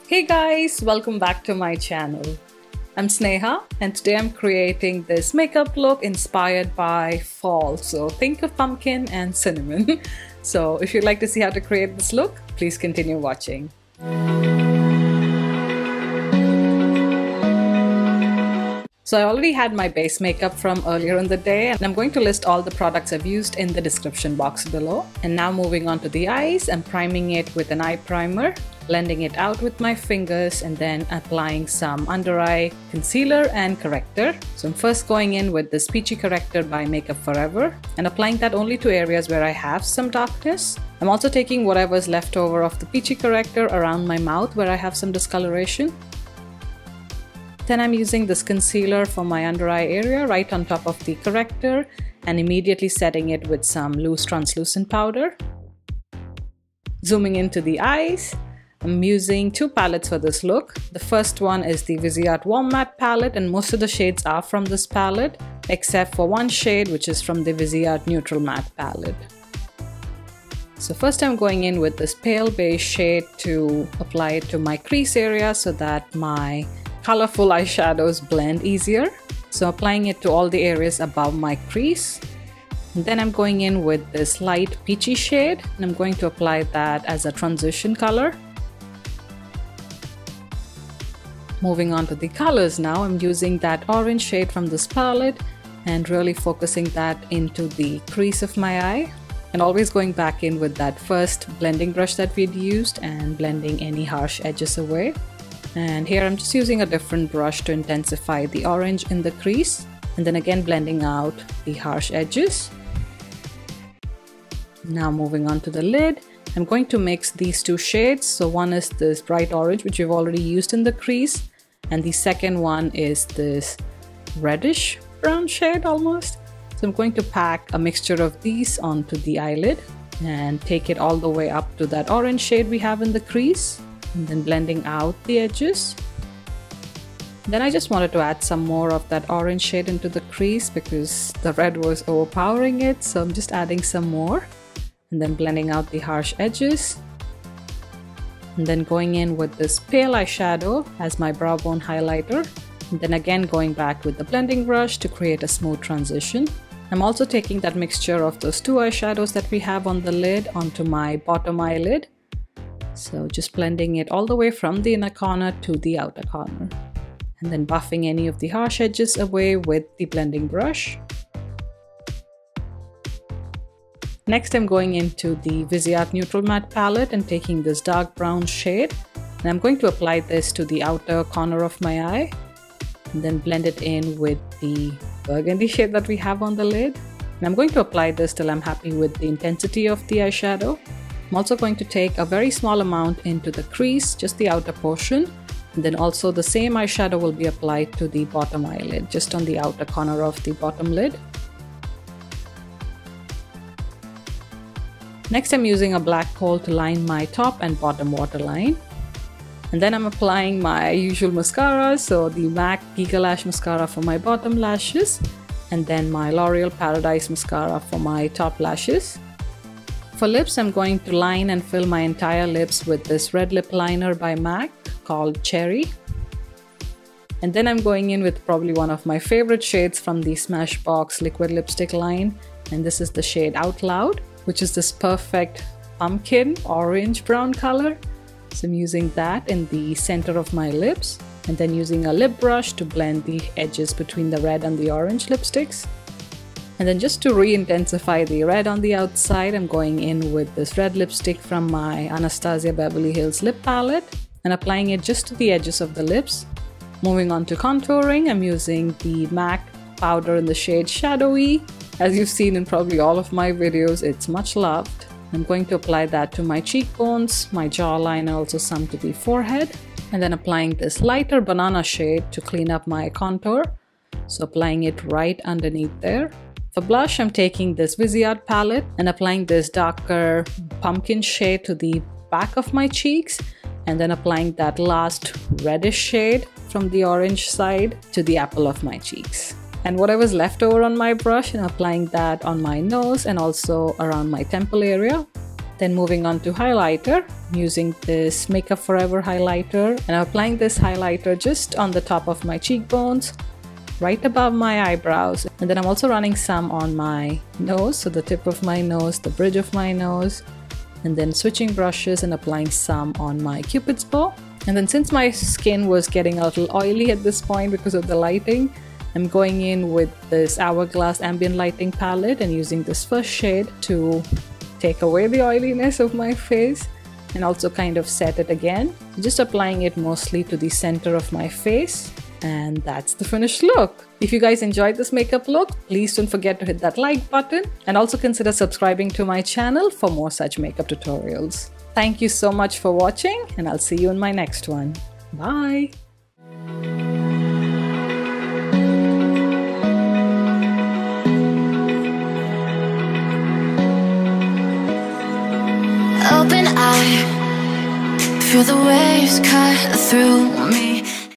Hey guys, welcome back to my channel. I'm Sneha and today I'm creating this makeup look inspired by fall. So think of pumpkin and cinnamon. So if you'd like to see how to create this look, please continue watching. So I already had my base makeup from earlier in the day and I'm going to list all the products I've used in the description box below. And now moving on to the eyes, I'm priming it with an eye primer, blending it out with my fingers and then applying some under eye concealer and corrector. So I'm first going in with this Peachy Corrector by Makeup Forever and applying that only to areas where I have some darkness. I'm also taking whatever's left over of the Peachy Corrector around my mouth where I have some discoloration. Then I'm using this concealer for my under eye area right on top of the corrector and immediately setting it with some loose translucent powder. Zooming into the eyes, I'm using two palettes for this look. The first one is the Viseart Warm Matte palette and most of the shades are from this palette except for one shade which is from the Viseart Neutral Matte palette. So first I'm going in with this pale beige shade to apply it to my crease area so that my colorful eyeshadows blend easier. So applying it to all the areas above my crease. And then I'm going in with this light peachy shade and I'm going to apply that as a transition color. Moving on to the colors now, I'm using that orange shade from this palette and really focusing that into the crease of my eye. And always going back in with that first blending brush that we'd used and blending any harsh edges away. And here I'm just using a different brush to intensify the orange in the crease and then again blending out the harsh edges. Now moving on to the lid, I'm going to mix these two shades. So one is this bright orange which we've already used in the crease and the second one is this reddish brown shade almost. So I'm going to pack a mixture of these onto the eyelid and take it all the way up to that orange shade we have in the crease. And then blending out the edges. Then I just wanted to add some more of that orange shade into the crease because the red was overpowering it, so I'm just adding some more and then blending out the harsh edges and then going in with this pale eyeshadow as my brow bone highlighter and then again going back with the blending brush to create a smooth transition. I'm also taking that mixture of those two eyeshadows that we have on the lid onto my bottom eyelid. So just blending it all the way from the inner corner to the outer corner and then buffing any of the harsh edges away with the blending brush. Next I'm going into the Viseart Neutral Matte palette and taking this dark brown shade and I'm going to apply this to the outer corner of my eye and then blend it in with the burgundy shade that we have on the lid. And I'm going to apply this till I'm happy with the intensity of the eyeshadow. I'm also going to take a very small amount into the crease, just the outer portion, and then also the same eyeshadow will be applied to the bottom eyelid, just on the outer corner of the bottom lid. Next I'm using a black kohl to line my top and bottom waterline. And then I'm applying my usual mascara, so the MAC Giga Lash Mascara for my bottom lashes, and then my L'Oreal Paradise Mascara for my top lashes. For lips, I'm going to line and fill my entire lips with this red lip liner by MAC called Cherry. And then I'm going in with probably one of my favorite shades from the Smashbox liquid lipstick line. And this is the shade Out Loud, which is this perfect pumpkin orange brown color. So I'm using that in the center of my lips and then using a lip brush to blend the edges between the red and the orange lipsticks. And then just to re-intensify the red on the outside, I'm going in with this red lipstick from my Anastasia Beverly Hills lip palette and applying it just to the edges of the lips. Moving on to contouring, I'm using the MAC powder in the shade Shadowy. As you've seen in probably all of my videos, it's much loved. I'm going to apply that to my cheekbones, my jawline, and also some to the forehead. And then applying this lighter banana shade to clean up my contour. So applying it right underneath there. For blush, I'm taking this Viseart palette and applying this darker pumpkin shade to the back of my cheeks and then applying that last reddish shade from the orange side to the apple of my cheeks. And whatever's left over on my brush, I'm applying that on my nose and also around my temple area. Then moving on to highlighter, I'm using this Makeup Forever highlighter, and I'm applying this highlighter just on the top of my cheekbones, right above my eyebrows. And then I'm also running some on my nose, so the tip of my nose, the bridge of my nose, and then switching brushes and applying some on my Cupid's bow. And then since my skin was getting a little oily at this point because of the lighting, I'm going in with this Hourglass ambient lighting palette and using this first shade to take away the oiliness of my face and also kind of set it again. Just applying it mostly to the center of my face, and that's the finished look. If you guys enjoyed this makeup look, please don't forget to hit that like button and also consider subscribing to my channel for more such makeup tutorials. Thank you so much for watching, and I'll see you in my next one. Bye! Open eye, feel the waves cut through me.